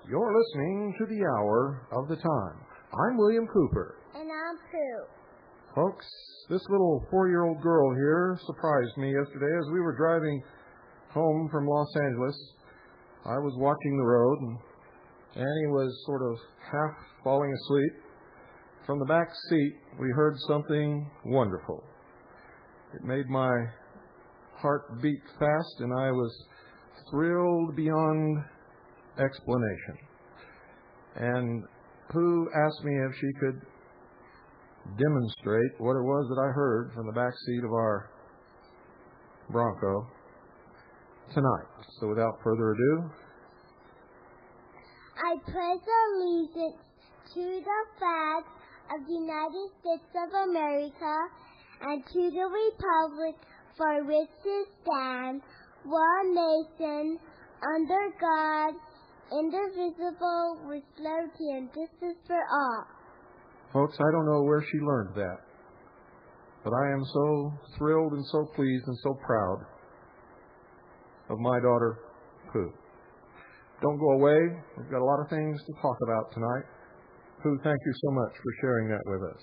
You're listening to the Hour of the Time. I'm William Cooper. And I'm Pooh. Folks, this little 4-year-old girl here surprised me yesterday as we were driving home from Los Angeles. I was watching the road, and Annie was sort of half falling asleep. From the back seat, we heard something wonderful. It made my heart beat fast, and I was thrilled beyond explanation. And Pooh asked me if she could demonstrate what it was that I heard from the back seat of our Bronco tonight. So without further ado, I pledge allegiance to the flag of the United States of America and to the republic for which it stands, one nation, under God, indivisible, with liberty and justice for all. Folks, I don't know where she learned that, but I am so thrilled and so pleased and so proud of my daughter, Pooh. Don't go away. We've got a lot of things to talk about tonight. Pooh, thank you so much for sharing that with us.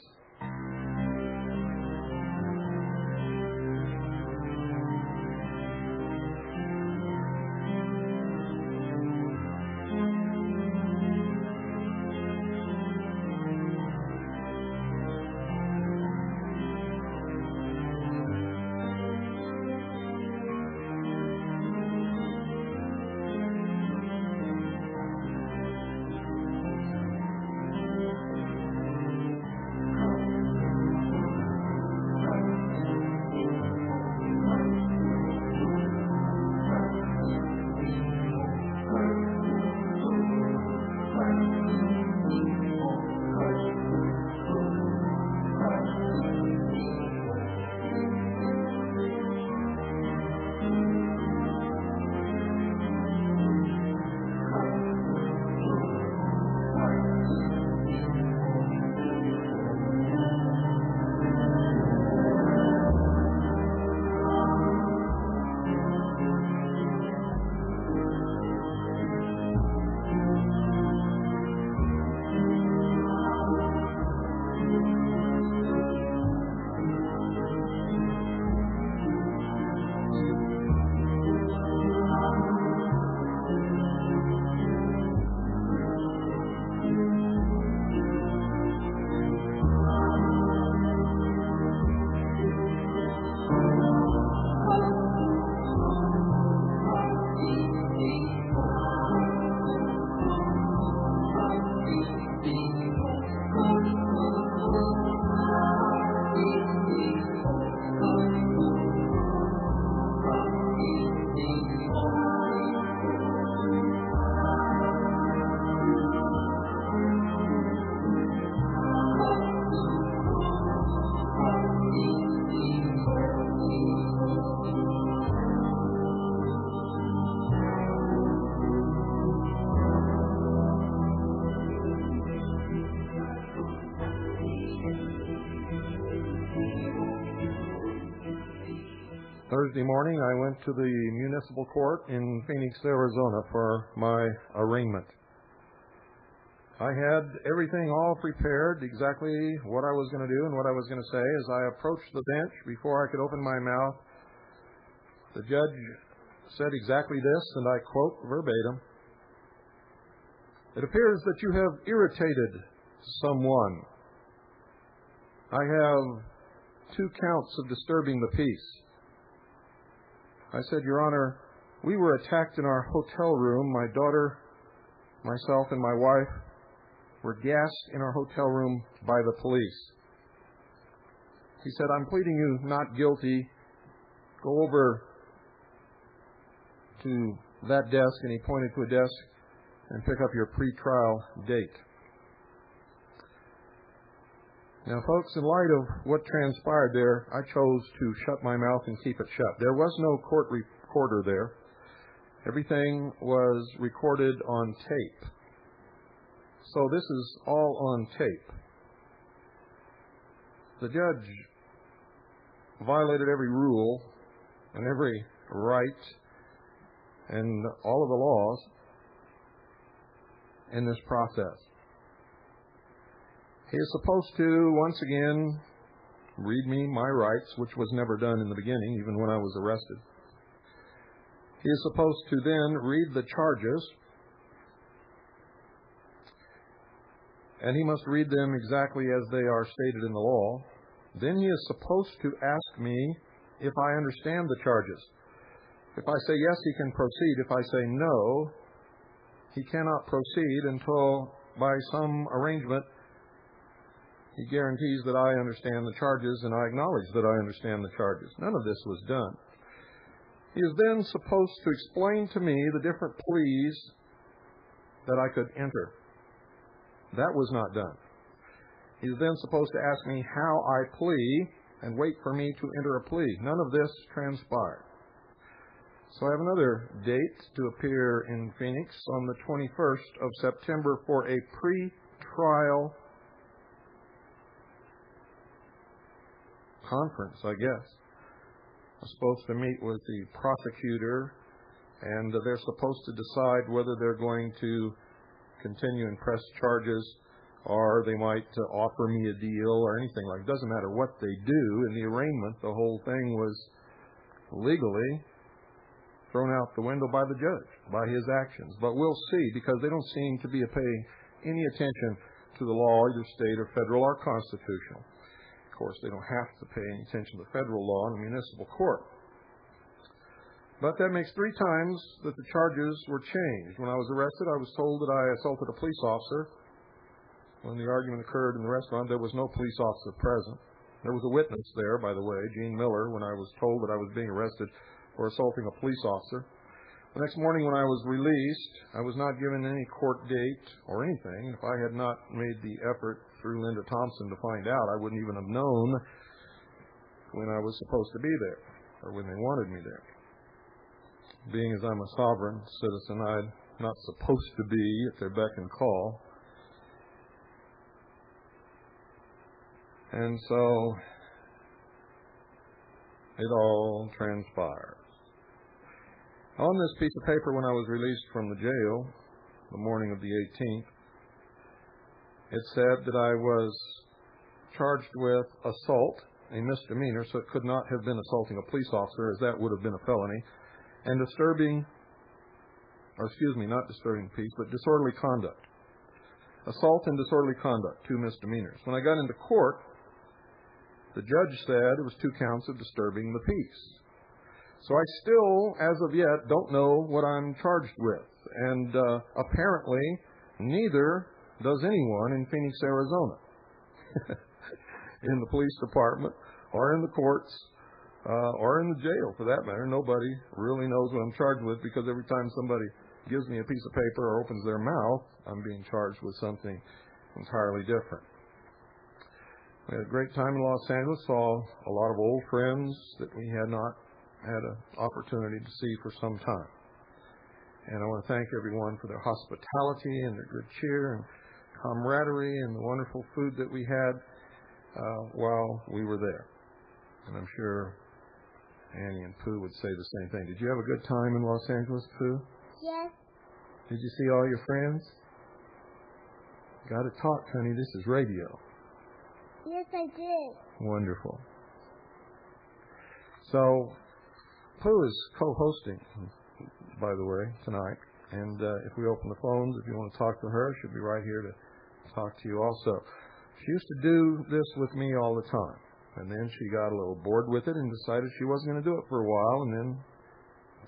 Thursday morning, I went to the municipal court in Phoenix, Arizona for my arraignment. I had everything all prepared, exactly what I was going to do and what I was going to say. As I approached the bench, before I could open my mouth, the judge said exactly this, and I quote verbatim, "It appears that you have irritated someone I have 2 counts of disturbing the peace. I said, Your Honor, we were attacked in our hotel room. My daughter, myself, and my wife were gassed in our hotel room by the police. He said, I'm pleading you not guilty. Go over to that desk, and he pointed to a desk, and pick up your pretrial date. Now, folks, in light of what transpired there, I chose to shut my mouth and keep it shut. There was no court recorder there. Everything was recorded on tape. So this is all on tape. The judge violated every rule and every right and all of the laws in this process. He is supposed to, once again, read me my rights, which was never done in the beginning, even when I was arrested. He is supposed to then read the charges, and he must read them exactly as they are stated in the law. Then he is supposed to ask me if I understand the charges. If I say yes, he can proceed. If I say no, he cannot proceed until, by some arrangement, he guarantees that I understand the charges and I acknowledge that I understand the charges. None of this was done. He is then supposed to explain to me the different pleas that I could enter. That was not done. He is then supposed to ask me how I plea and wait for me to enter a plea. None of this transpired. So I have another date to appear in Phoenix on the 21st of September for a pre-trial conference, I guess. I'm supposed to meet with the prosecutor, and they're supposed to decide whether they're going to continue and press charges, or they might offer me a deal or anything like that. It doesn't matter what they do. In the arraignment, the whole thing was legally thrown out the window by the judge, by his actions. But we'll see, because they don't seem to be paying any attention to the law, either state or federal or constitutional. Of course, they don't have to pay any attention to federal law in a municipal court. But that makes 3 times that the charges were changed. When I was arrested, I was told that I assaulted a police officer. When the argument occurred in the restaurant, there was no police officer present. There was a witness there, by the way, Gene Miller, when I was told that I was being arrested for assaulting a police officer. The next morning when I was released, I was not given any court date or anything. If I had not made the effort through Linda Thompson to find out, I wouldn't even have known when I was supposed to be there or when they wanted me there. Being as I'm a sovereign citizen, I'm not supposed to be at their beck and call. And so it all transpires. On this piece of paper, when I was released from the jail, the morning of the 18th, it said that I was charged with assault, a misdemeanor, so it could not have been assaulting a police officer, as that would have been a felony, and not disturbing peace, but disorderly conduct. Assault and disorderly conduct, 2 misdemeanors. When I got into court, the judge said it was 2 counts of disturbing the peace. So I still, as of yet, don't know what I'm charged with. And apparently, neither does anyone in Phoenix, Arizona, in the police department, or in the courts, or in the jail, for that matter. Nobody really knows what I'm charged with, because every time somebody gives me a piece of paper or opens their mouth, I'm being charged with something entirely different. We had a great time in Los Angeles, saw a lot of old friends that we had not had an opportunity to see for some time. And I want to thank everyone for their hospitality and their good cheer and camaraderie and the wonderful food that we had while we were there. And I'm sure Annie and Pooh would say the same thing. Did you have a good time in Los Angeles, Pooh? Yes. Did you see all your friends? Got to talk, honey. This is radio. Yes, I did. Wonderful. So, Pooh is co-hosting, by the way, tonight. And if we open the phones, if you want to talk to her, she'll be right here to talk to you also. She used to do this with me all the time. And then she got a little bored with it and decided she wasn't going to do it for a while. And then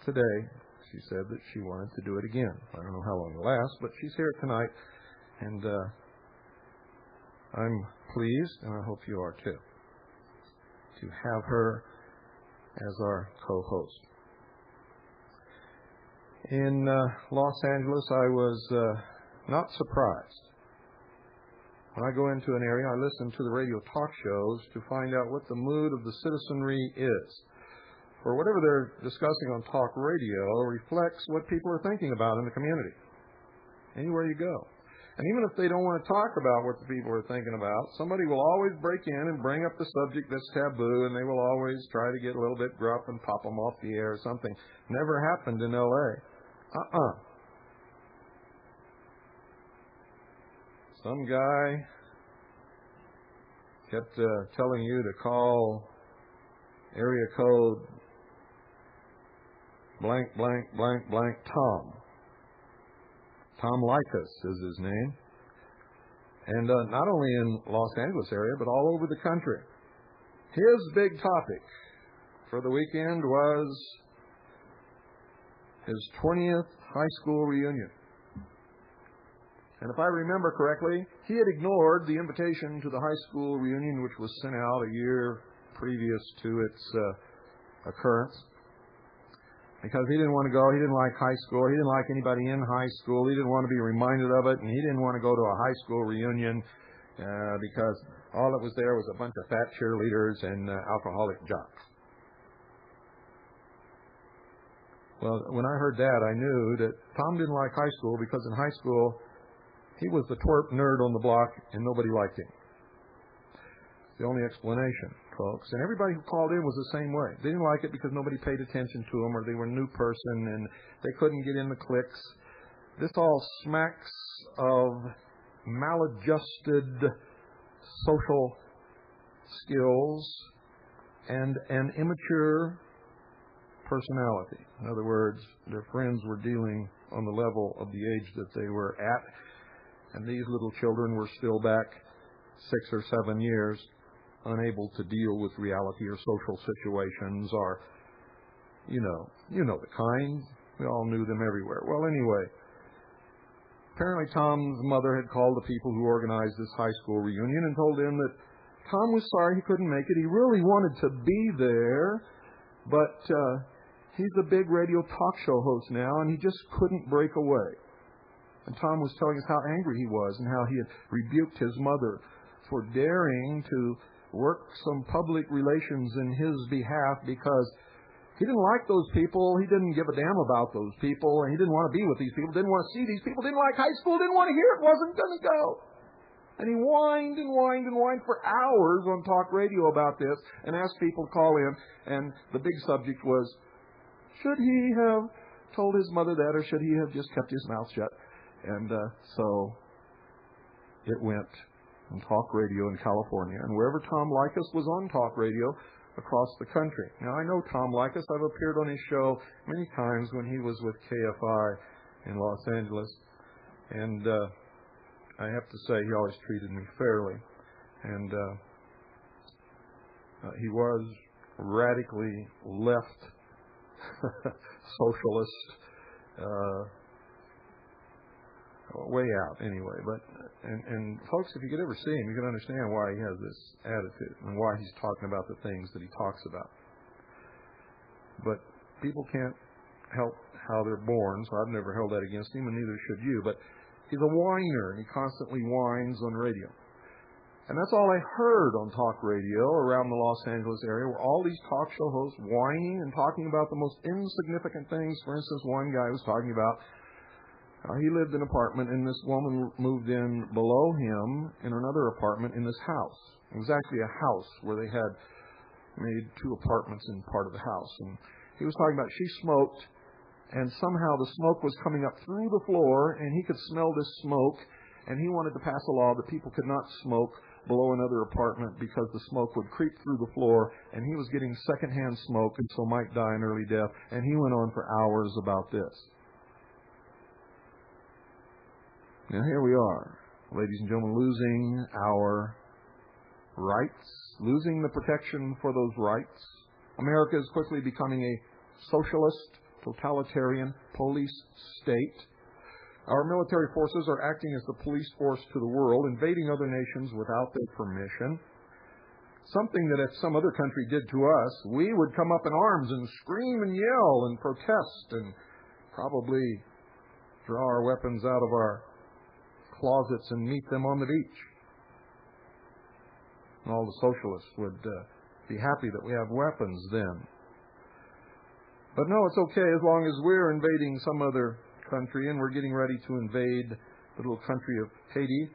today, she said that she wanted to do it again. I don't know how long it'll last, but she's here tonight. And I'm pleased, and I hope you are too, to have her as our co-host. In Los Angeles, I was not surprised. When I go into an area, I listen to the radio talk shows to find out what the mood of the citizenry is. For whatever they're discussing on talk radio reflects what people are thinking about in the community, anywhere you go. And even if they don't want to talk about what the people are thinking about, somebody will always break in and bring up the subject that's taboo, and they will always try to get a little bit gruff and pop them off the air or something. Never happened in L.A. Some guy kept telling you to call area code blank, blank, blank, blank Tom. Tom Likas is his name. And not only in Los Angeles area, but all over the country. His big topic for the weekend was his 20th high school reunion. And if I remember correctly, he had ignored the invitation to the high school reunion, which was sent out a year previous to its occurrence, because he didn't want to go. He didn't like high school. He didn't like anybody in high school. He didn't want to be reminded of it, and he didn't want to go to a high school reunion because all that was there was a bunch of fat cheerleaders and alcoholic jocks. Well, when I heard that, I knew that Tom didn't like high school because in high school, he was the twerp nerd on the block, and nobody liked him. The only explanation, folks. And everybody who called in was the same way. They didn't like it because nobody paid attention to them, or they were a new person, and they couldn't get in the cliques. This all smacks of maladjusted social skills and an immature personality. In other words, their friends were dealing on the level of the age that they were at. And these little children were still back 6 or 7 years, unable to deal with reality or social situations, or, you know the kind. We all knew them everywhere. Well, anyway, apparently Tom's mother had called the people who organized this high school reunion and told him that Tom was sorry he couldn't make it. He really wanted to be there, but he's a big radio talk show host now, and he just couldn't break away. And Tom was telling us how angry he was and how he had rebuked his mother for daring to work some public relations in his behalf because he didn't like those people. He didn't give a damn about those people, and he didn't want to be with these people, didn't want to see these people, didn't like high school, didn't want to hear it, wasn't going to go. And he whined and whined and whined for hours on talk radio about this and asked people to call in. And the big subject was, should he have told his mother that, or should he have just kept his mouth shut? And so it went on talk radio in California. And wherever Tom Likas was on talk radio across the country. Now, I know Tom Likas. I've appeared on his show many times when he was with KFI in Los Angeles. And I have to say, he always treated me fairly. And he was radically left socialist, way out anyway. But and folks, if you could ever see him, you can understand why he has this attitude and why he's talking about the things that he talks about. But people can't help how they're born, so I've never held that against him, and neither should you. But he's a whiner, and he constantly whines on radio. And that's all I heard on talk radio around the Los Angeles area, were all these talk show hosts whining and talking about the most insignificant things. For instance, one guy was talking about he lived in an apartment, and this woman moved in below him in another apartment in this house. It was actually a house where they had made 2 apartments in part of the house. And he was talking about she smoked, and somehow the smoke was coming up through the floor, and he could smell this smoke, and he wanted to pass a law that people could not smoke below another apartment because the smoke would creep through the floor, and he was getting secondhand smoke and so might die an early death. And he went on for hours about this. Now here we are, ladies and gentlemen, losing our rights, losing the protection for those rights. America is quickly becoming a socialist, totalitarian police state. Our military forces are acting as the police force to the world, invading other nations without their permission. Something that if some other country did to us, we would come up in arms and scream and yell and protest and probably draw our weapons out of our closets and meet them on the beach. And all the socialists would be happy that we have weapons then. But no, it's okay as long as we're invading some other country, and we're getting ready to invade the little country of Haiti,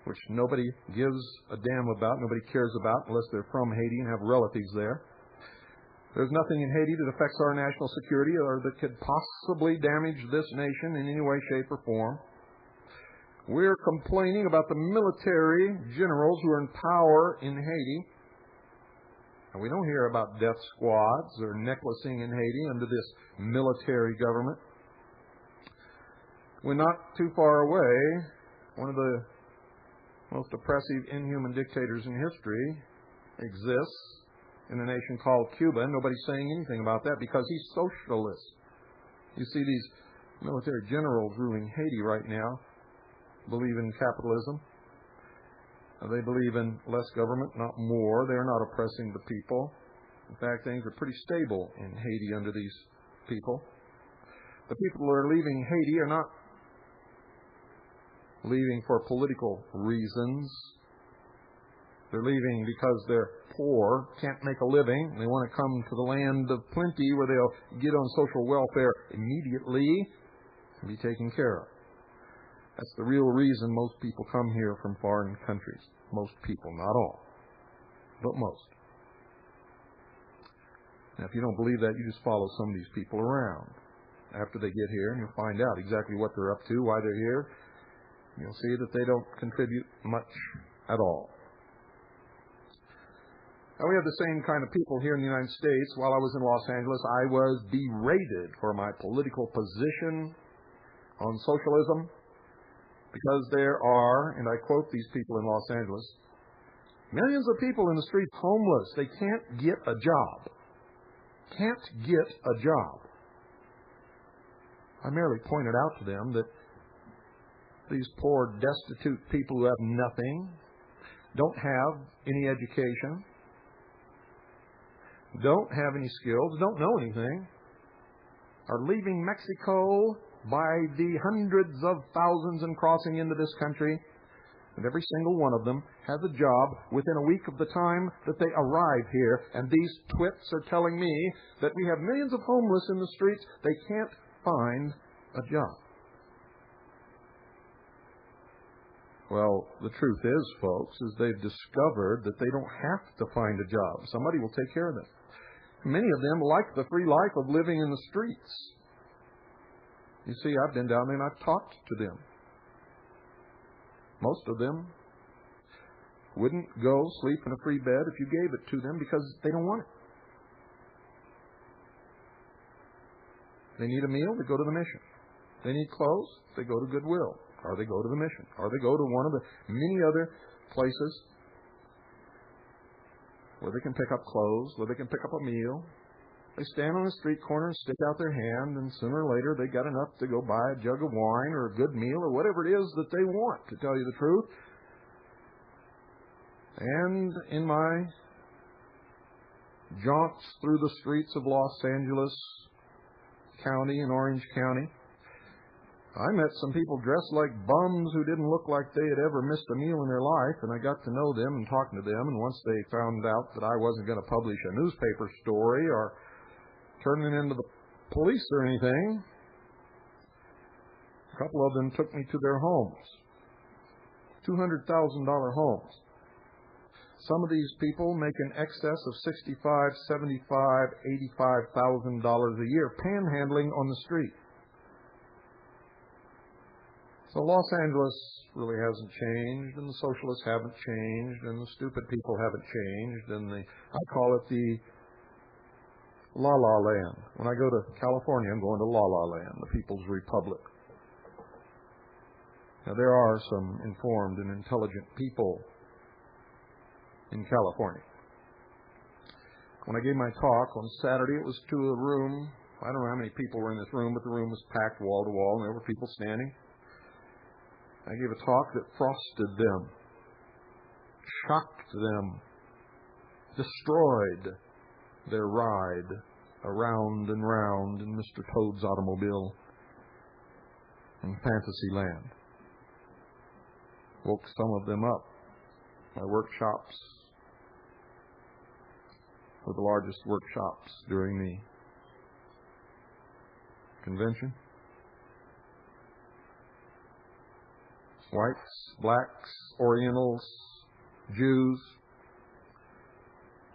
which nobody gives a damn about, nobody cares about unless they're from Haiti and have relatives there. There's nothing in Haiti that affects our national security or that could possibly damage this nation in any way, shape, or form. We're complaining about the military generals who are in power in Haiti. And we don't hear about death squads or necklacing in Haiti under this military government. We're not too far away. One of the most oppressive, inhuman dictators in history exists in a nation called Cuba, and nobody's saying anything about that because he's socialist. You see, these military generals ruling Haiti right now believe in capitalism. They believe in less government, not more. They're not oppressing the people. In fact, things are pretty stable in Haiti under these people. The people who are leaving Haiti are not leaving for political reasons. They're leaving because they're poor, can't make a living. They want to come to the land of plenty where they'll get on social welfare immediately and be taken care of. That's the real reason most people come here from foreign countries. Most people, not all, but most. Now, if you don't believe that, you just follow some of these people around after they get here, and you'll find out exactly what they're up to, why they're here. You'll see that they don't contribute much at all. Now, we have the same kind of people here in the United States. While I was in Los Angeles, I was berated for my political position on socialism because there are, and I quote these people in Los Angeles, millions of people in the streets homeless. They can't get a job. Can't get a job. I merely pointed out to them that these poor, destitute people who have nothing, don't have any education, don't have any skills, don't know anything, are leaving Mexico by the hundreds of thousands and crossing into this country, and every single one of them has a job within a week of the time that they arrive here. And these twits are telling me that we have millions of homeless in the streets. They can't find a job. Well, the truth is, folks, is they've discovered that they don't have to find a job. Somebody will take care of them. Many of them like the free life of living in the streets. You see, I've been down there and I've talked to them. Most of them wouldn't go sleep in a free bed if you gave it to them because they don't want it. They need a meal, they go to the mission. They need clothes, they go to Goodwill, or they go to the mission, or they go to one of the many other places where they can pick up clothes, where they can pick up a meal. They stand on the street corner and stick out their hand, and sooner or later they got enough to go buy a jug of wine or a good meal or whatever it is that they want, to tell you the truth. And in my jaunts through the streets of Los Angeles County and Orange County, I met some people dressed like bums who didn't look like they had ever missed a meal in their life, and I got to know them and talking to them, and once they found out that I wasn't going to publish a newspaper story or turn it into the police or anything, a couple of them took me to their homes, $200,000 homes. Some of these people make an excess of $65,000, $75,000, $85,000 a year panhandling on the street. So Los Angeles really hasn't changed, and the socialists haven't changed, and the stupid people haven't changed, and I call it the La-La Land. When I go to California, I'm going to La-La Land, the People's Republic. Now, there are some informed and intelligent people in California. When I gave my talk on Saturday, it was to a room. I don't know how many people were in this room, but the room was packed wall to wall, and there were people standing. I gave a talk that frosted them, shocked them, destroyed their ride around and round in Mr. Toad's automobile in fantasy land. Woke some of them up. My workshops were the largest workshops during the convention. Whites, blacks, Orientals, Jews,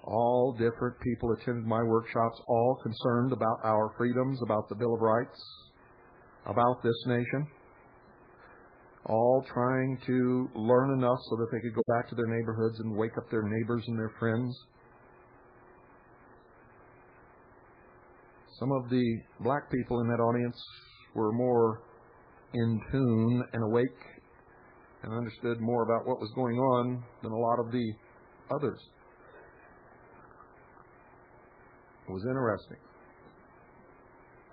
all different people attended my workshops, all concerned about our freedoms, about the Bill of Rights, about this nation, all trying to learn enough so that they could go back to their neighborhoods and wake up their neighbors and their friends. Some of the black people in that audience were more in tune and awake and understood more about what was going on than a lot of the others. It was interesting,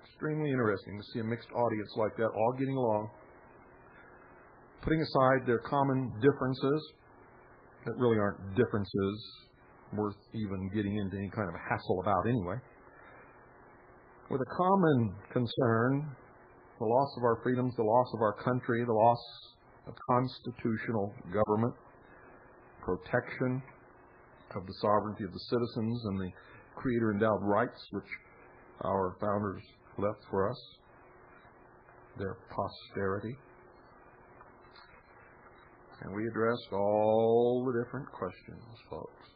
extremely interesting to see a mixed audience like that, all getting along, putting aside their common differences that really aren't differences worth even getting into any kind of a hassle about anyway, with a common concern, the loss of our freedoms, the loss of our country, the loss of constitutional government, protection of the sovereignty of the citizens and the Creator-endowed rights which our founders left for us, their posterity. And we addressed all the different questions, folks.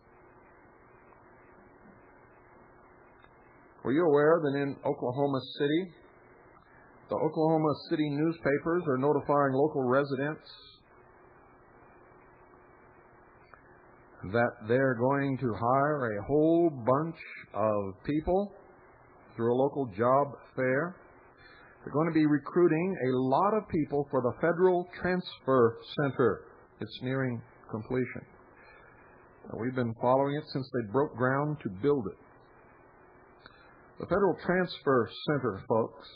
Were you aware that in Oklahoma City, the Oklahoma City newspapers are notifying local residents that they're going to hire a whole bunch of people through a local job fair? They're going to be recruiting a lot of people for the Federal Transfer Center. It's nearing completion. We've been following it since they broke ground to build it. The Federal Transfer Center, folks,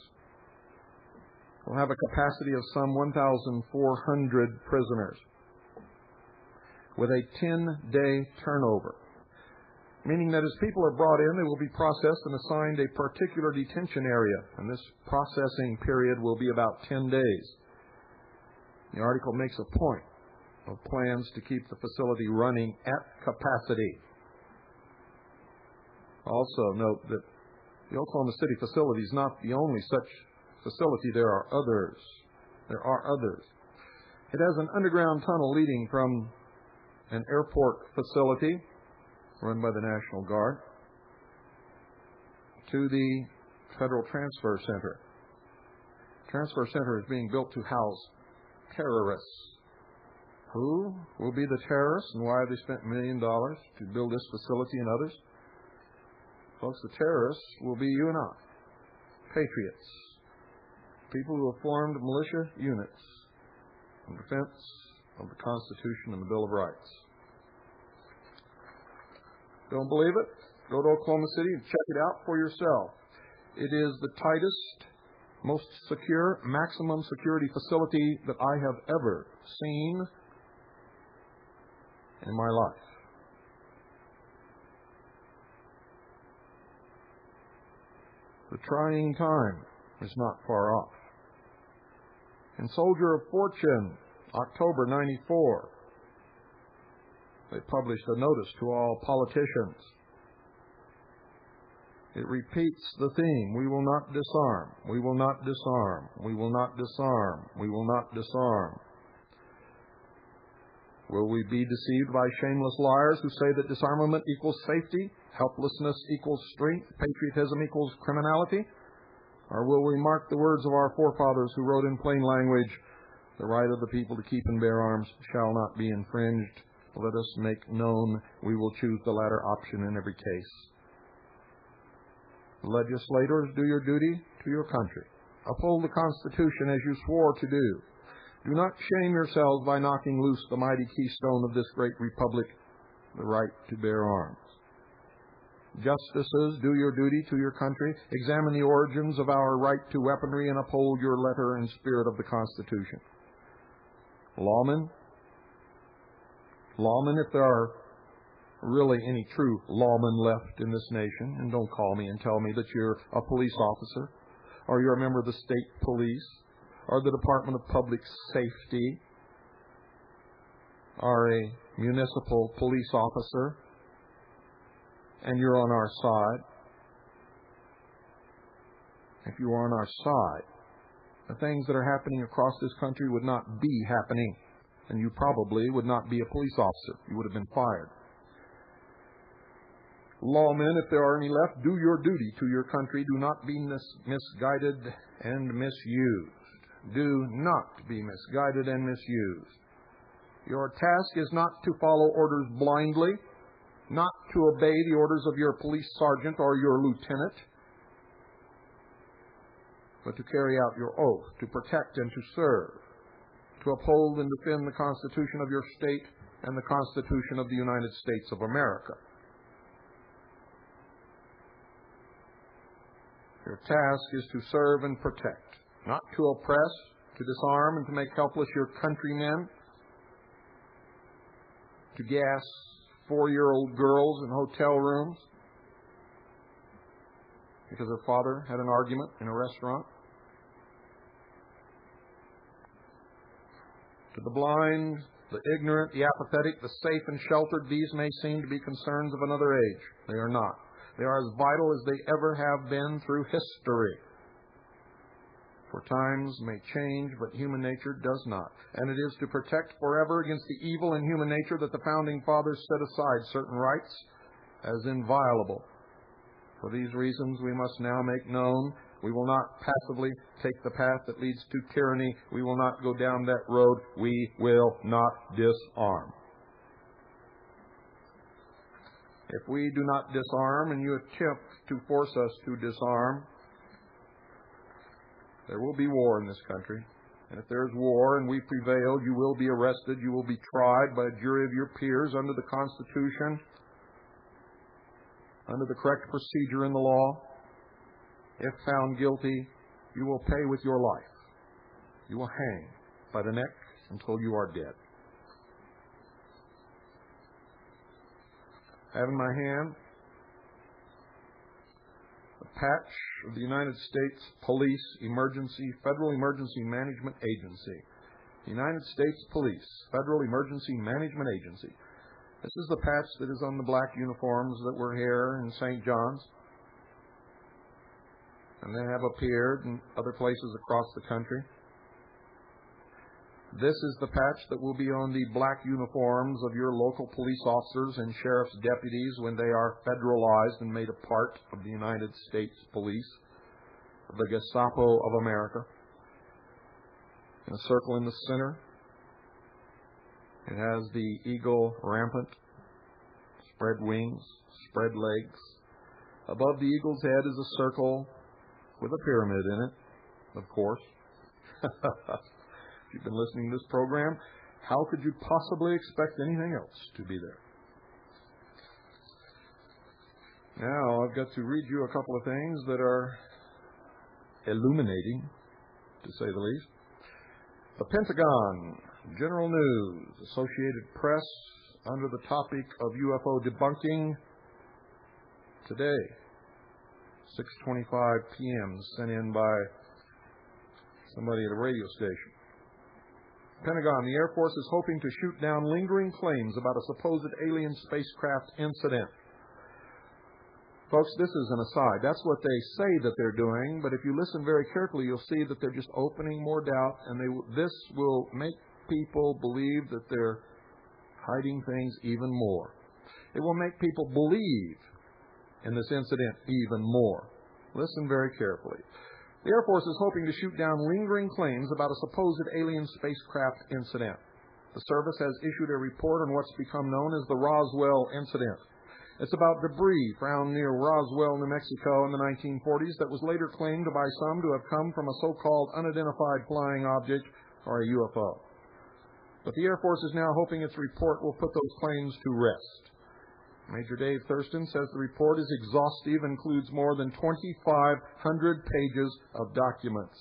will have a capacity of some 1,400 prisoners with a 10-day turnover, meaning that as people are brought in, they will be processed and assigned a particular detention area, and this processing period will be about 10 days. The article makes a point of plans to keep the facility running at capacity. Also note that the Oklahoma City facility is not the only such facility. There are others. It has an underground tunnel leading from an airport facility run by the National Guard to the Federal Transfer Center. The Transfer Center is being built to house terrorists. Who will be the terrorists and why have they spent $1 million to build this facility and others? Folks, the terrorists will be you and I, patriots, people who have formed militia units in defense of the Constitution and the Bill of Rights. Don't believe it? Go to Oklahoma City and check it out for yourself. It is the tightest, most secure, maximum security facility that I have ever seen in my life. The trying time is not far off. In Soldier of Fortune, October 94, they published a notice to all politicians. It repeats the theme: we will not disarm, we will not disarm, we will not disarm, we will not disarm. Will we be deceived by shameless liars who say that disarmament equals safety, helplessness equals strength, patriotism equals criminality? Or will we mark the words of our forefathers who wrote in plain language, the right of the people to keep and bear arms shall not be infringed? Let us make known we will choose the latter option in every case. Legislators, do your duty to your country. Uphold the Constitution as you swore to do. Do not shame yourselves by knocking loose the mighty keystone of this great republic the right to bear arms. Justices, do your duty to your country. Examine the origins of our right to weaponry and uphold your letter and spirit of the Constitution. Lawmen, if there are really any true lawmen left in this nation, and don't call me and tell me that you're a police officer, or you're a member of the state police, or the Department of Public Safety, or a municipal police officer, and you're on our side. If you were on our side, the things that are happening across this country would not be happening, and you probably would not be a police officer. You would have been fired. Lawmen, if there are any left, do your duty to your country. Do not be misguided and misused. Do not be misguided and misused. Your task is not to follow orders blindly, not to obey the orders of your police sergeant or your lieutenant, but to carry out your oath, to protect and to serve, to uphold and defend the Constitution of your state and the Constitution of the United States of America. Your task is to serve and protect, not to oppress, to disarm, and to make helpless your countrymen, to gas 4-year-old girls in hotel rooms because their father had an argument in a restaurant. To the blind, the ignorant, the apathetic, the safe and sheltered, these may seem to be concerns of another age. They are not. They are as vital as they ever have been through history. For times may change, but human nature does not. And it is to protect forever against the evil in human nature that the Founding Fathers set aside certain rights as inviolable. For these reasons we must now make known we will not passively take the path that leads to tyranny. We will not go down that road. We will not disarm. If we do not disarm and you attempt to force us to disarm, there will be war in this country. And if there's war and we prevail, you will be arrested. You will be tried by a jury of your peers under the Constitution, under the correct procedure in the law. If found guilty, you will pay with your life. You will hang by the neck until you are dead. I have in my hand a patch of the United States Police Federal Emergency Management Agency. United States Police Federal Emergency Management Agency. This is the patch that is on the black uniforms that were here in St. John's. And they have appeared in other places across the country. This is the patch that will be on the black uniforms of your local police officers and sheriff's deputies when they are federalized and made a part of the United States Police, of the Gestapo of America. In a circle in the center, it has the eagle rampant, spread wings, spread legs. Above the eagle's head is a circle with a pyramid in it, of course. If you've been listening to this program, how could you possibly expect anything else to be there? Now, I've got to read you a couple of things that are illuminating, to say the least. The Pentagon, General News, Associated Press, under the topic of UFO debunking, today, 6:25 p.m., sent in by somebody at a radio station. Pentagon, the Air Force is hoping to shoot down lingering claims about a supposed alien spacecraft incident. Folks, this is an aside. That's what they say that they're doing, but if you listen very carefully, you'll see that they're just opening more doubt, and this will make people believe that they're hiding things even more. It will make people believe in this incident even more. Listen very carefully. The Air Force is hoping to shoot down lingering claims about a supposed alien spacecraft incident. The service has issued a report on what's become known as the Roswell incident. It's about debris found near Roswell, New Mexico in the 1940s that was later claimed by some to have come from a so-called unidentified flying object, or a UFO. But the Air Force is now hoping its report will put those claims to rest. Major Dave Thurston says the report is exhaustive, includes more than 2,500 pages of documents.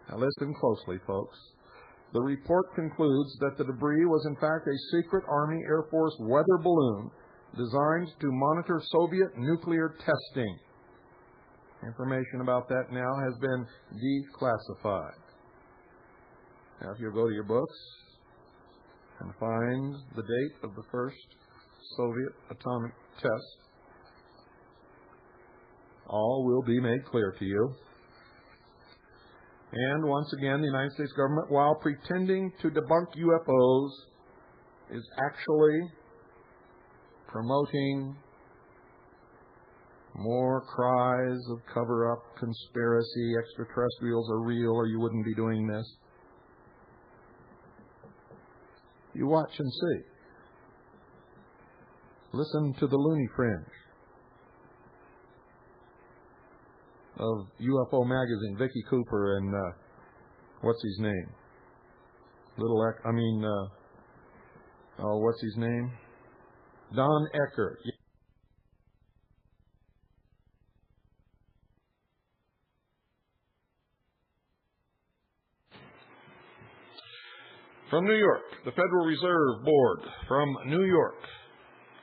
Now listen closely, folks. The report concludes that the debris was in fact a secret Army Air Force weather balloon designed to monitor Soviet nuclear testing. Information about that now has been declassified. Now, if you go to your books and find the date of the first Soviet atomic test, all will be made clear to you. And once again, the United States government, while pretending to debunk UFOs, is actually promoting more cries of cover-up, conspiracy, extraterrestrials are real, or you wouldn't be doing this. You watch and see. Listen to the loony fringe of UFO magazine, Vicky Cooper and what's his name? What's his name? Don Eckert. From New York, the Federal Reserve Board from New York.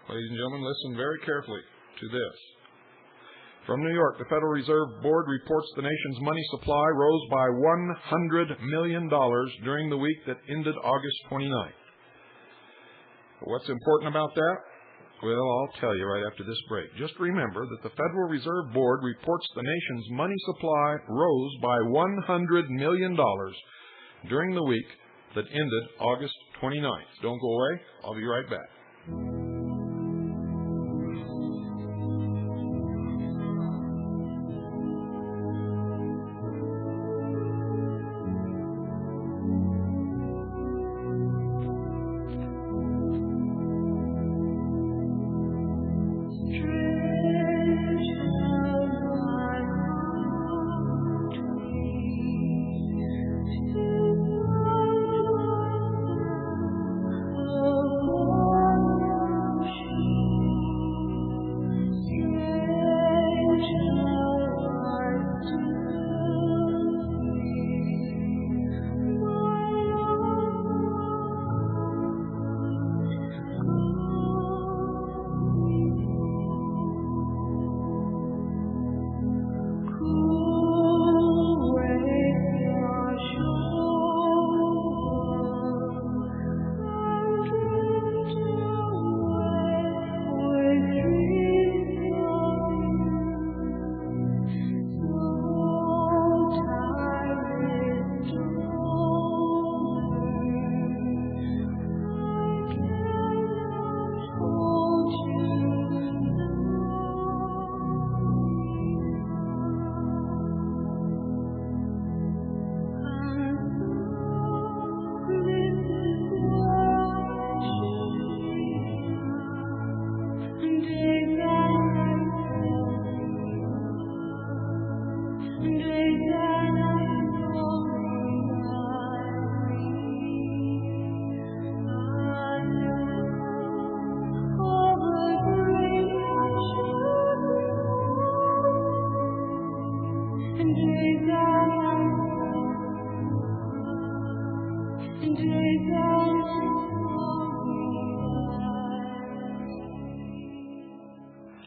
Ladies and gentlemen, listen very carefully to this. From New York, the Federal Reserve Board reports the nation's money supply rose by $100 million during the week that ended August 29th. What's important about that? Well, I'll tell you right after this break. Just remember that the Federal Reserve Board reports the nation's money supply rose by $100 million during the week that ended August 29th. Don't go away. I'll be right back.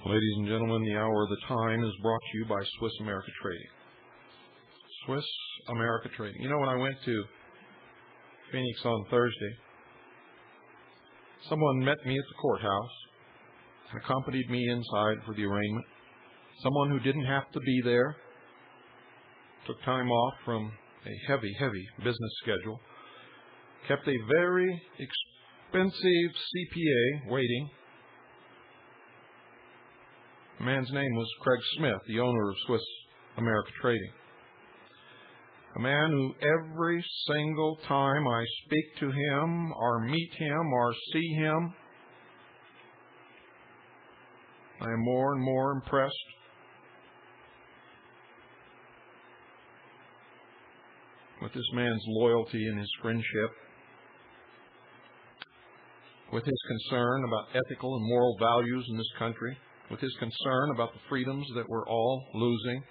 Ladies and gentlemen, the hour of the time is brought to you by Swiss America Trading. Swiss America Trading. You know, when I went to Phoenix on Thursday, someone met me at the courthouse and accompanied me inside for the arraignment. Someone who didn't have to be there, took time off from a heavy, heavy business schedule, kept a very expensive CPA waiting. The man's name was Craig Smith, the owner of Swiss America Trading. A man who every single time I speak to him or meet him or see him, I am more and more impressed with this man's loyalty and his friendship. with his concern about ethical and moral values in this country, with his concern about the freedoms that we're all losing,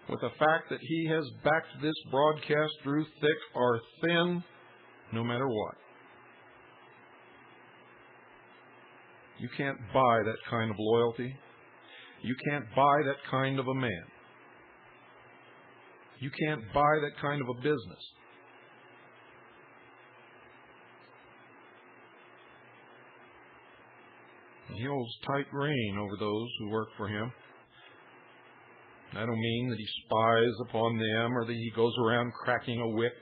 with the fact that he has backed this broadcast through thick or thin, no matter what. You can't buy that kind of loyalty. You can't buy that kind of a man. You can't buy that kind of a business. And he holds tight rein over those who work for him. I don't mean that he spies upon them or that he goes around cracking a whip,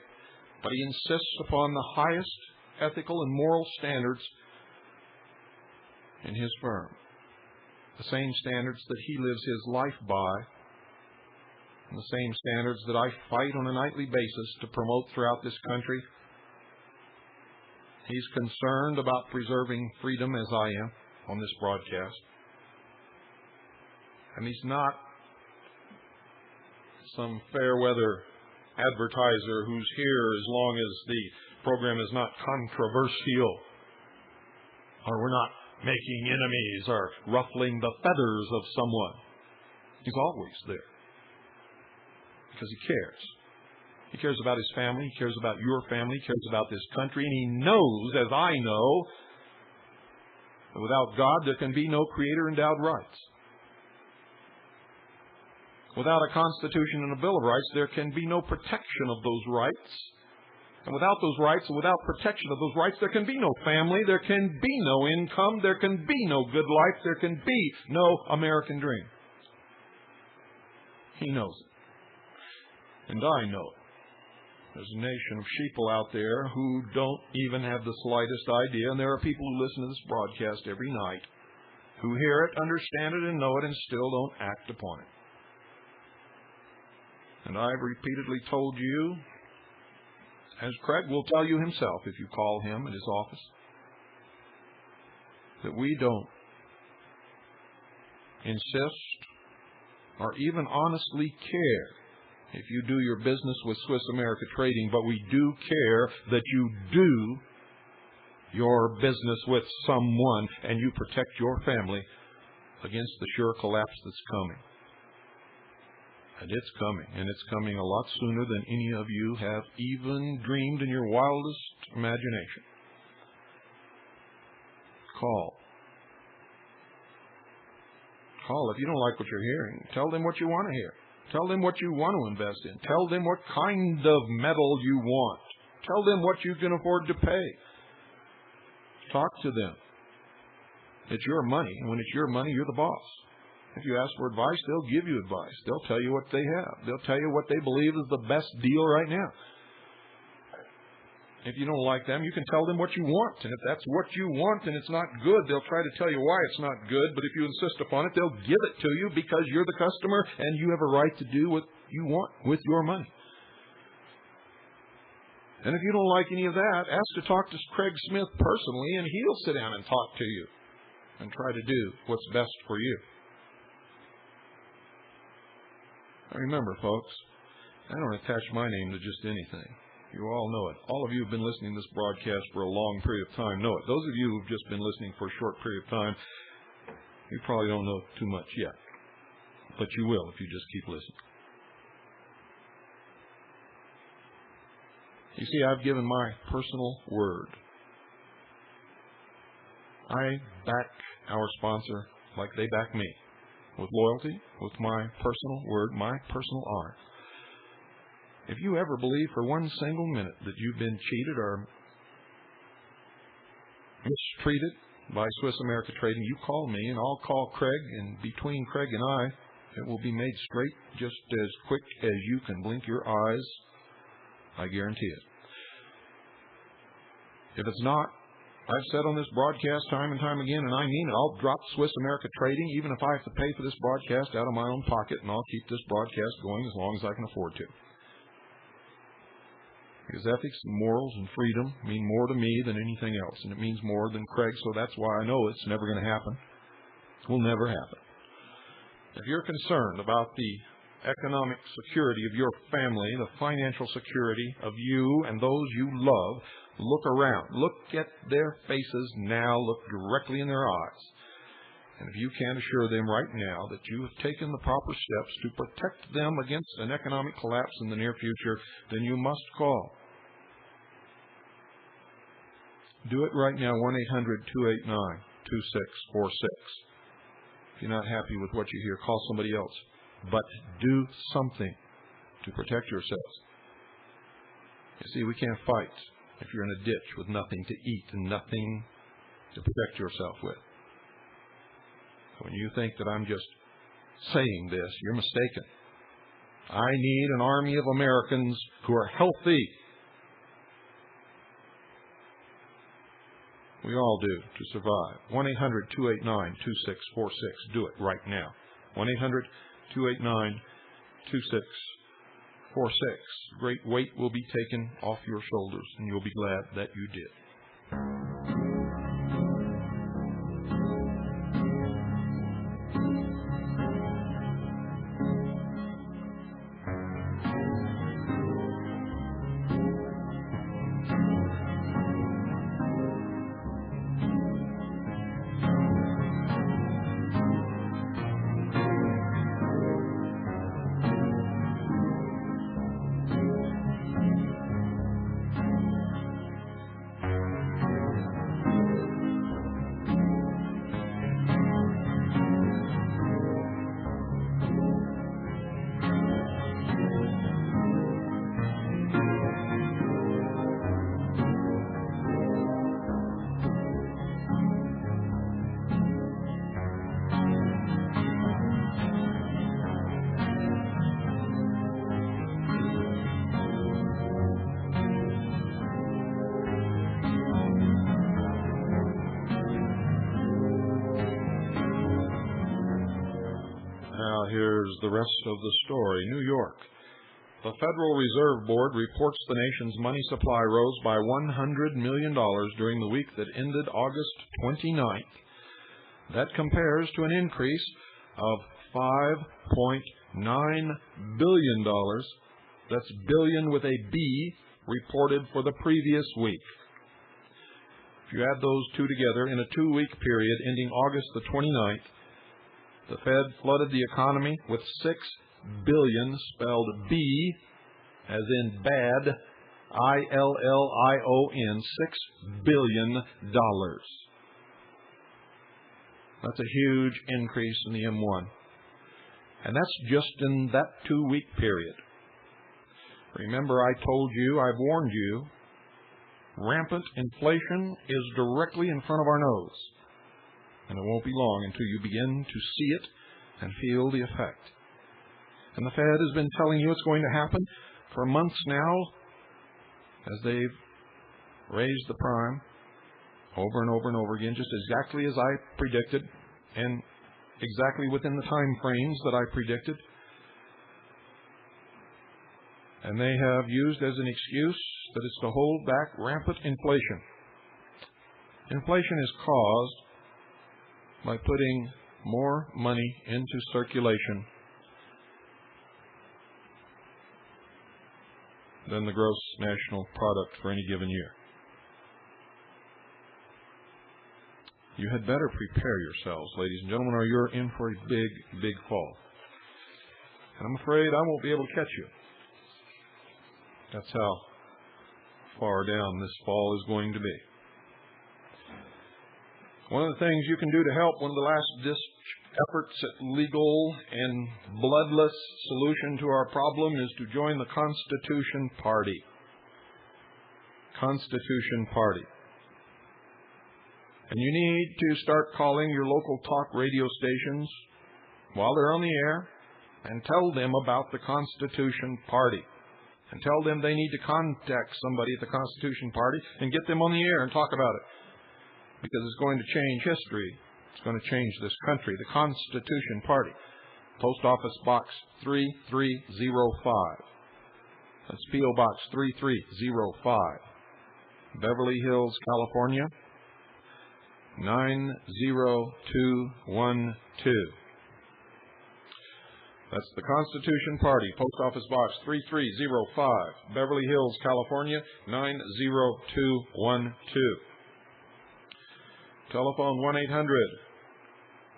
but he insists upon the highest ethical and moral standards in his firm. The same standards that he lives his life by, and the same standards that I fight on a nightly basis to promote throughout this country. He's concerned about preserving freedom as I am on this broadcast. And he's not some fair weather advertiser who's here as long as the program is not controversial, or we're not making enemies or ruffling the feathers of someone. He's always there because he cares. He cares about his family. He cares about your family. He cares about this country. And he knows, as I know, that without God there can be no creator-endowed rights. Without a Constitution and a Bill of Rights, there can be no protection of those rights. And without those rights and without protection of those rights, there can be no family, there can be no income, there can be no good life, there can be no American dream. He knows it. And I know it. There's a nation of sheeple out there who don't even have the slightest idea, and there are people who listen to this broadcast every night who hear it, understand it, and know it, and still don't act upon it. And I've repeatedly told you, as Craig will tell you himself if you call him at his office, that we don't insist or even honestly care if you do your business with Swiss America Trading, but we do care that you do your business with someone and you protect your family against the sure collapse that's coming. And it's coming, and it's coming a lot sooner than any of you have even dreamed in your wildest imagination. Call. Call if you don't like what you're hearing. Tell them what you want to hear. Tell them what you want to invest in. Tell them what kind of metal you want. Tell them what you can afford to pay. Talk to them. It's your money, and when it's your money, you're the boss. If you ask for advice, they'll give you advice. They'll tell you what they have. They'll tell you what they believe is the best deal right now. If you don't like them, you can tell them what you want. And if that's what you want and it's not good, they'll try to tell you why it's not good. But if you insist upon it, they'll give it to you because you're the customer and you have a right to do what you want with your money. And if you don't like any of that, ask to talk to Craig Smith personally, and he'll sit down and talk to you and try to do what's best for you. Remember, folks, I don't attach my name to just anything. You all know it. All of you who have been listening to this broadcast for a long period of time know it. Those of you who have just been listening for a short period of time, you probably don't know too much yet. But you will if you just keep listening. You see, I've given my personal word. I back our sponsor like they back me. With loyalty, with my personal word, my personal honor. If you ever believe for one single minute that you've been cheated or mistreated by Swiss America Trading, you call me and I'll call Craig, and between Craig and I, it will be made straight just as quick as you can blink your eyes. I guarantee it. If it's not, I've said on this broadcast time and time again, and I mean it, I'll drop Swiss America Trading even if I have to pay for this broadcast out of my own pocket, and I'll keep this broadcast going as long as I can afford to. Because ethics and morals and freedom mean more to me than anything else, and it means more than Craig, so that's why I know it's never going to happen. It will never happen. If you're concerned about the economic security of your family, the financial security of you and those you love, Look around. Look at their faces now. Look directly in their eyes. And if you can't assure them right now that you have taken the proper steps to protect them against an economic collapse in the near future, then you must call. Do it right now, 1-800-289-2646. If you're not happy with what you hear, call somebody else. But do something to protect yourselves. You see, we can't fight if you're in a ditch with nothing to eat and nothing to protect yourself with. When you think that I'm just saying this, you're mistaken. I need an army of Americans who are healthy. We all do, to survive. 1-800-289-2646. Do it right now. 1-800-289-2646. Great weight will be taken off your shoulders, and you'll be glad that you did. Here's the rest of the story. New York. The Federal Reserve Board reports the nation's money supply rose by $100 million during the week that ended August 29th. That compares to an increase of $5.9 billion. That's billion with a B, reported for the previous week. If you add those two together, in a 2-week period ending August the 29th, the Fed flooded the economy with $6 billion, spelled B, as in bad, I-L-L-I-O-N, $6 billion. That's a huge increase in the M1. And that's just in that 2-week period. Remember, I told you, I've warned you, rampant inflation is directly in front of our nose. And it won't be long until you begin to see it and feel the effect. And the Fed has been telling you it's going to happen for months now, as they've raised the prime over and over and over again, just exactly as I predicted, and exactly within the time frames that I predicted. And they have used as an excuse that it's to hold back rampant inflation. Inflation is caused by putting more money into circulation than the gross national product for any given year. You had better prepare yourselves, ladies and gentlemen, or you're in for a big, big fall. And I'm afraid I won't be able to catch you. That's how far down this fall is going to be. One of the things you can do to help, one of the last-ditch efforts at legal and bloodless solution to our problem is to join the Constitution Party. Constitution Party. And you need to start calling your local talk radio stations while they're on the air and tell them about the Constitution Party. And tell them they need to contact somebody at the Constitution Party and get them on the air and talk about it. Because it's going to change history. It's going to change this country. The Constitution Party. Post Office Box 3305. That's P.O. Box 3305. Beverly Hills, California. 90212. That's the Constitution Party, Post Office Box 3305, Beverly Hills, California, 90212. Telephone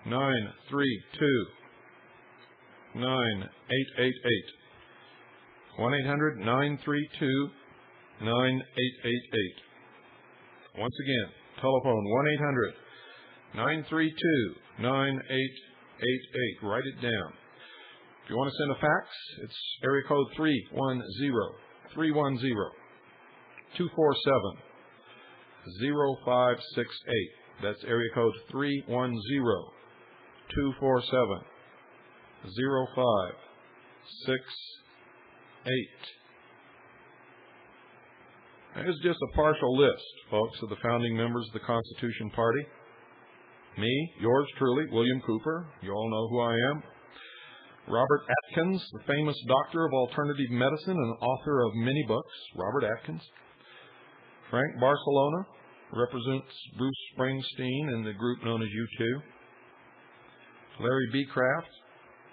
1-800-932-9888. 1-800-932-9888. Once again, telephone 1-800-932-9888. Write it down. If you want to send a fax, it's area code 310-310-247-0568. That's area code 310-247-0568. Here's just a partial list, folks, of the founding members of the Constitution Party. Me, yours truly, William Cooper. You all know who I am. Robert Atkins, the famous doctor of alternative medicine and author of many books, Robert Atkins. Frank Barcelona represents Bruce Springsteen and the group known as U2. Larry B. Kraft,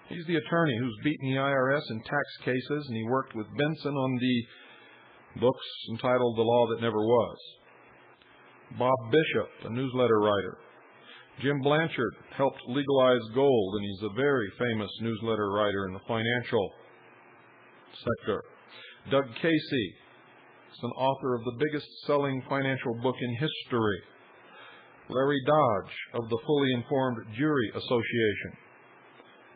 he's the attorney who's beaten the IRS in tax cases, and he worked with Benson on the books entitled The Law That Never Was. Bob Bishop, a newsletter writer. Jim Blanchard helped legalize gold, and he's a very famous newsletter writer in the financial sector. Doug Casey is an author of the biggest selling financial book in history. Larry Dodge of the Fully Informed Jury Association.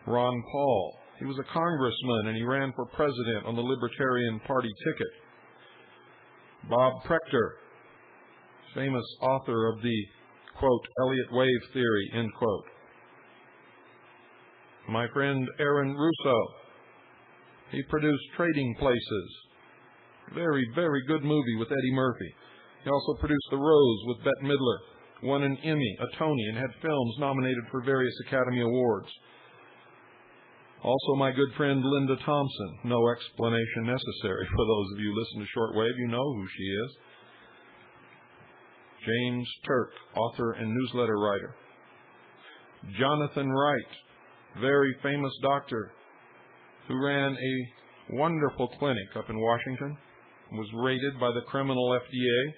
Ron Paul, he was a congressman and he ran for president on the Libertarian Party ticket. Bob Prechter, famous author of the, quote, Elliott wave theory, end quote. My friend Aaron Russo, he produced Trading Places. Very, very good movie with Eddie Murphy. He also produced The Rose with Bette Midler, won an Emmy, a Tony, and had films nominated for various Academy Awards. Also my good friend Linda Thompson, no explanation necessary. For those of you who listen to Shortwave, you know who she is. James Turk, author and newsletter writer. Jonathan Wright, very famous doctor who ran a wonderful clinic up in Washington, was raided by the criminal FDA,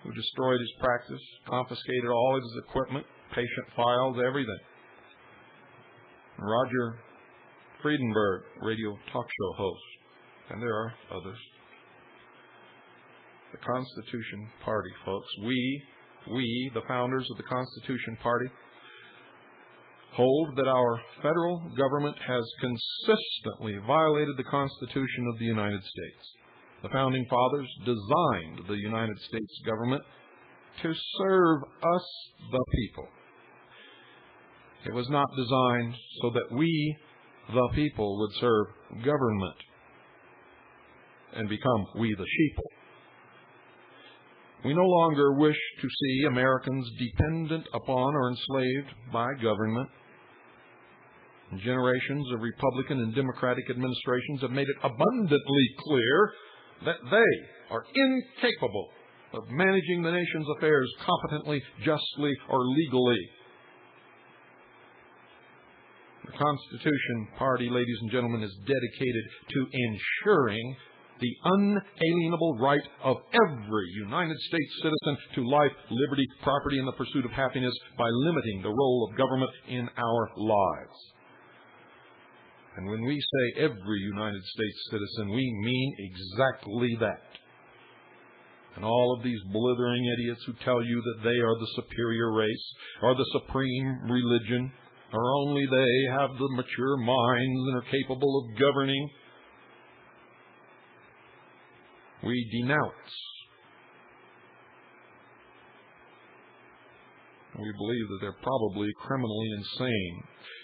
who destroyed his practice, confiscated all of his equipment, patient files, everything. Roger Friedenberg, radio talk show host, and there are others. The Constitution Party, folks. We, the founders of the Constitution Party, hold that our federal government has consistently violated the Constitution of the United States. The Founding Fathers designed the United States government to serve us, the people. It was not designed so that we, the people, would serve government and become we, the sheeple. We no longer wish to see Americans dependent upon or enslaved by government. Generations of Republican and Democratic administrations have made it abundantly clear that they are incapable of managing the nation's affairs competently, justly, or legally. The Constitution Party, ladies and gentlemen, is dedicated to ensuring the unalienable right of every United States citizen to life, liberty, property, and the pursuit of happiness by limiting the role of government in our lives. And when we say every United States citizen, we mean exactly that. And all of these blithering idiots who tell you that they are the superior race or the supreme religion, or only they have the mature minds and are capable of governing, we denounce. We believe that they're probably criminally insane.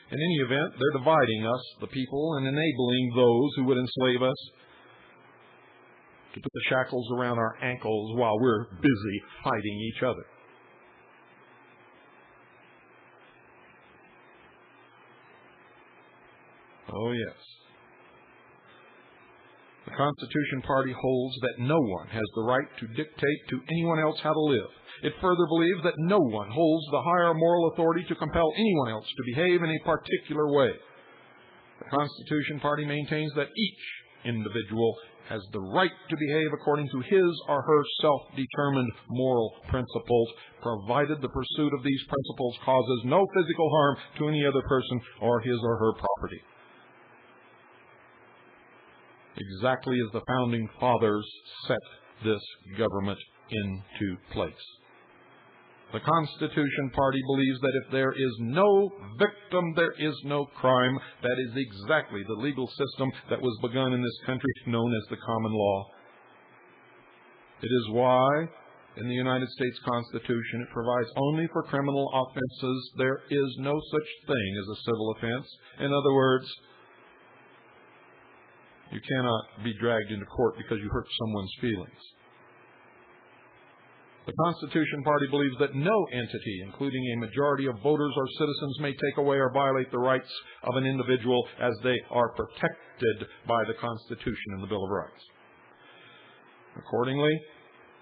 In any event, they're dividing us, the people, and enabling those who would enslave us to put the shackles around our ankles while we're busy fighting each other. Oh, yes. The Constitution Party holds that no one has the right to dictate to anyone else how to live. It further believes that no one holds the higher moral authority to compel anyone else to behave in a particular way. The The Constitution Party maintains that each individual has the right to behave according to his or her self-determined moral principles, provided the pursuit of these principles causes no physical harm to any other person or his or her property. Exactly as the Founding Fathers set this government into place. The Constitution Party believes that if there is no victim, there is no crime. That is exactly the legal system that was begun in this country, known as the common law. It is why, in the United States Constitution, it provides only for criminal offenses. There is no such thing as a civil offense. In other words, you cannot be dragged into court because you hurt someone's feelings. The Constitution Party believes that no entity, including a majority of voters or citizens, may take away or violate the rights of an individual as they are protected by the Constitution and the Bill of Rights. Accordingly,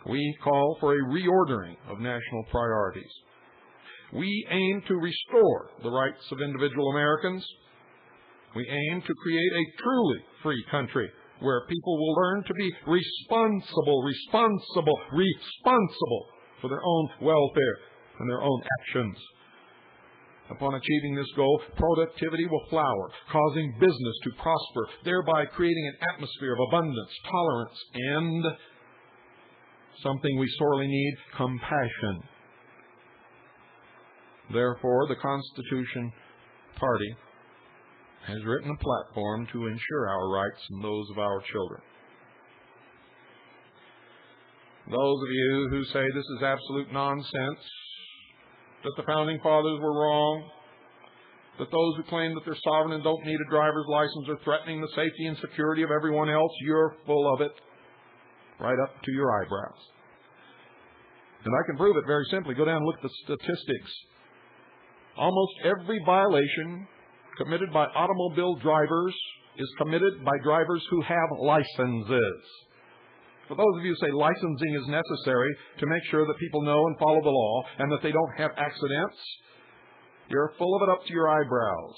we call for a reordering of national priorities. We aim to restore the rights of individual Americans. We aim to create a truly free country where people will learn to be responsible for their own welfare and their own actions. Upon achieving this goal, productivity will flower, causing business to prosper, thereby creating an atmosphere of abundance, tolerance, and something we sorely need, compassion. Therefore, the Constitution Party has written a platform to ensure our rights and those of our children. Those of you who say this is absolute nonsense, that the Founding Fathers were wrong, that those who claim that they're sovereign and don't need a driver's license are threatening the safety and security of everyone else, you're full of it, right up to your eyebrows. And I can prove it very simply. Go down and look at the statistics. Almost every violation committed by automobile drivers is committed by drivers who have licenses. For those of you who say licensing is necessary to make sure that people know and follow the law and that they don't have accidents, you're full of it up to your eyebrows.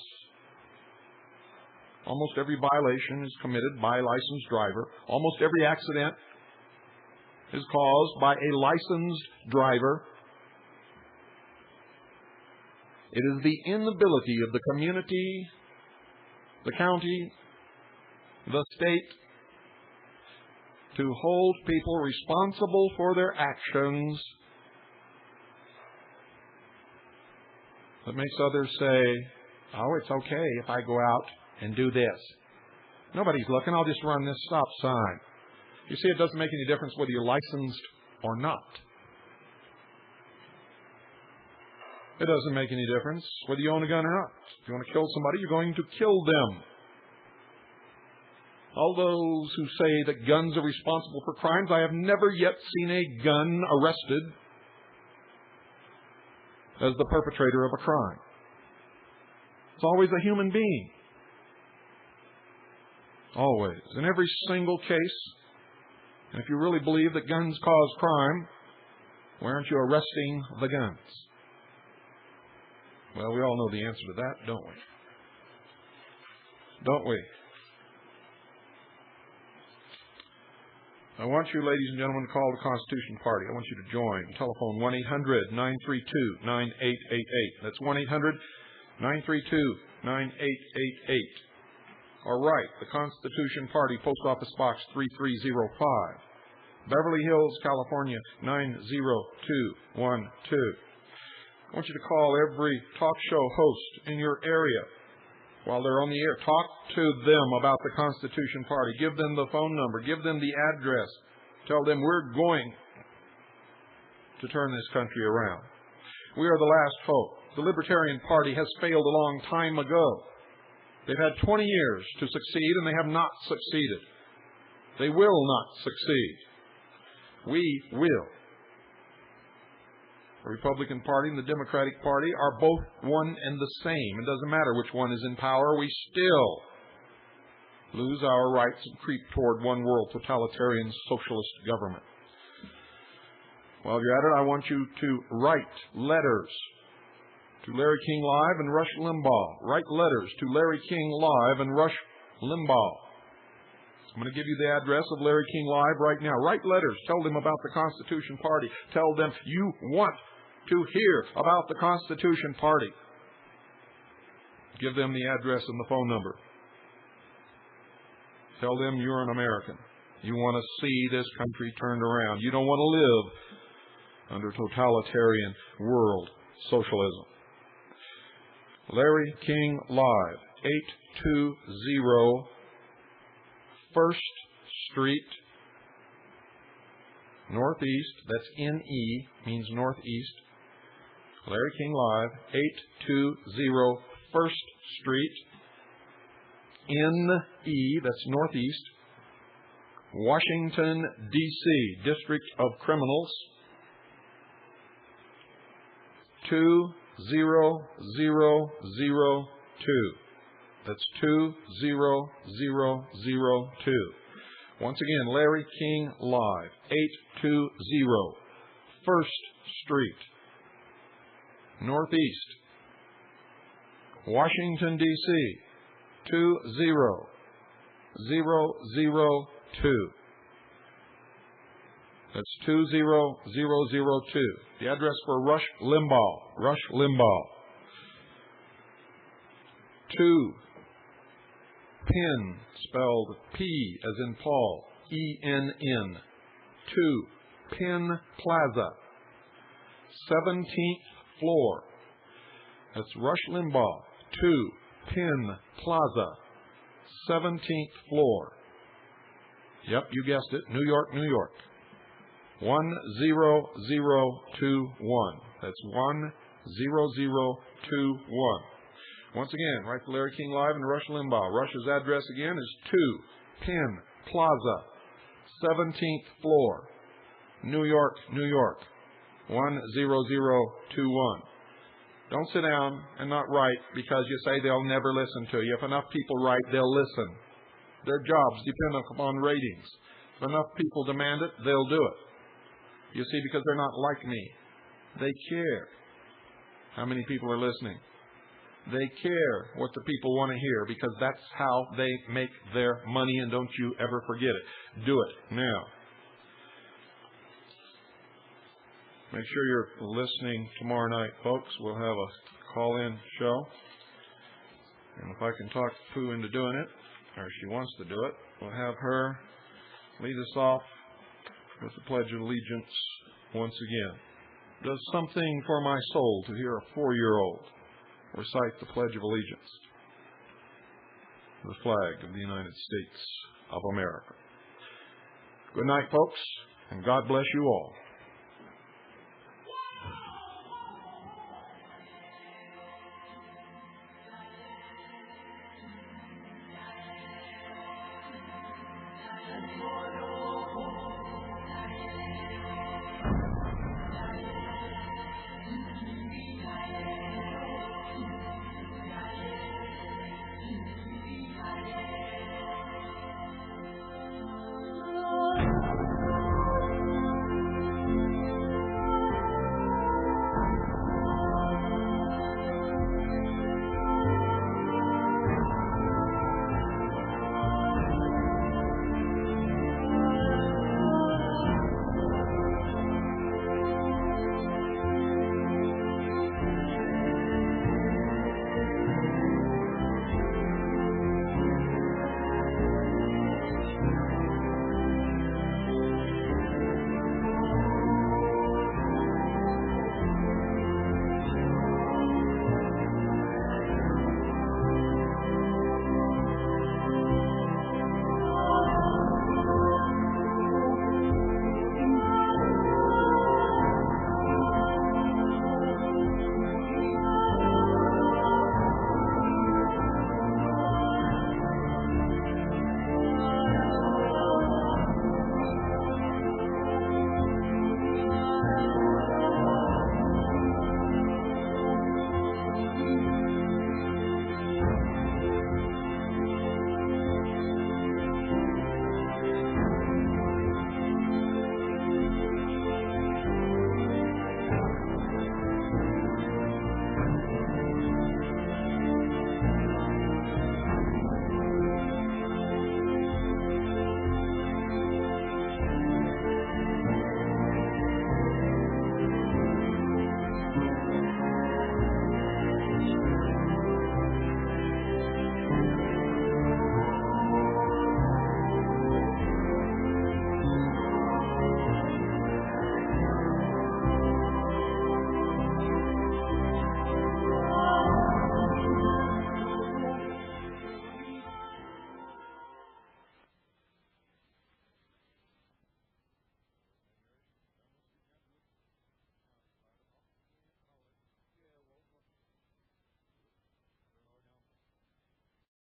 Almost every violation is committed by a licensed driver. Almost every accident is caused by a licensed driver. It is the inability of the community, the county, the state to hold people responsible for their actions that makes others say, oh, it's okay if I go out and do this. Nobody's looking, I'll just run this stop sign. You see, it doesn't make any difference whether you're licensed or not. It doesn't make any difference whether you own a gun or not. If you want to kill somebody, you're going to kill them. All those who say that guns are responsible for crimes, I have never yet seen a gun arrested as the perpetrator of a crime. It's always a human being. Always. In every single case. And if you really believe that guns cause crime, why aren't you arresting the guns? Well, we all know the answer to that, don't we? Don't we? I want you, ladies and gentlemen, to call the Constitution Party. I want you to join. Telephone 1-800-932-9888. That's 1-800-932-9888. Or write the Constitution Party, Post Office Box 3305, Beverly Hills, California 90212. I want you to call every talk show host in your area while they're on the air. Talk to them about the Constitution Party. Give them the phone number. Give them the address. Tell them we're going to turn this country around. We are the last hope. The Libertarian Party has failed a long time ago. They've had 20 years to succeed, and they have not succeeded. They will not succeed. We will. The Republican Party and the Democratic Party are both one and the same. It doesn't matter which one is in power. We still lose our rights and creep toward one world totalitarian socialist government. While you're at it, I want you to write letters to Larry King Live and Rush Limbaugh. Write letters to Larry King Live and Rush Limbaugh. I'm going to give you the address of Larry King Live right now. Write letters. Tell them about the Constitution Party. Tell them you want to hear about the Constitution Party. Give them the address and the phone number. Tell them you're an American. You want to see this country turned around. You don't want to live under totalitarian world socialism. Larry King Live, 820 First Street, Northeast. That's N-E, means Northeast. Larry King Live, 820 First Street, N-E, that's Northeast, Washington, D.C., District of Criminals, 20002. That's 20002. Once again, Larry King Live, 820 First Street, Northeast, Washington, D.C., 20002. That's 20002. The address for Rush Limbaugh. Rush Limbaugh. 2 Penn, spelled P as in Paul, E-N-N. 2 Penn Plaza, 17th floor. That's Rush Limbaugh. 2 Penn Plaza, 17th floor. Yep, you guessed it. New York, New York. 10021. That's 10021. Once again, write to Larry King Live and Rush Limbaugh. Rush's address again is 2 Penn Plaza, 17th floor, New York, New York. 10021. Don't sit down and not write because you say they'll never listen to you. If enough people write, they'll listen. Their jobs depend upon ratings. If enough people demand it, they'll do it. You see, because they're not like me. They care how many people are listening. They care what the people want to hear because that's how they make their money, and don't you ever forget it. Do it now. Make sure you're listening tomorrow night, folks. We'll have a call-in show. And if I can talk Pooh into doing it, or she wants to do it, we'll have her lead us off with the Pledge of Allegiance once again. Does something for my soul to hear a 4-year-old recite the Pledge of Allegiance, the flag of the United States of America. Good night, folks, and God bless you all.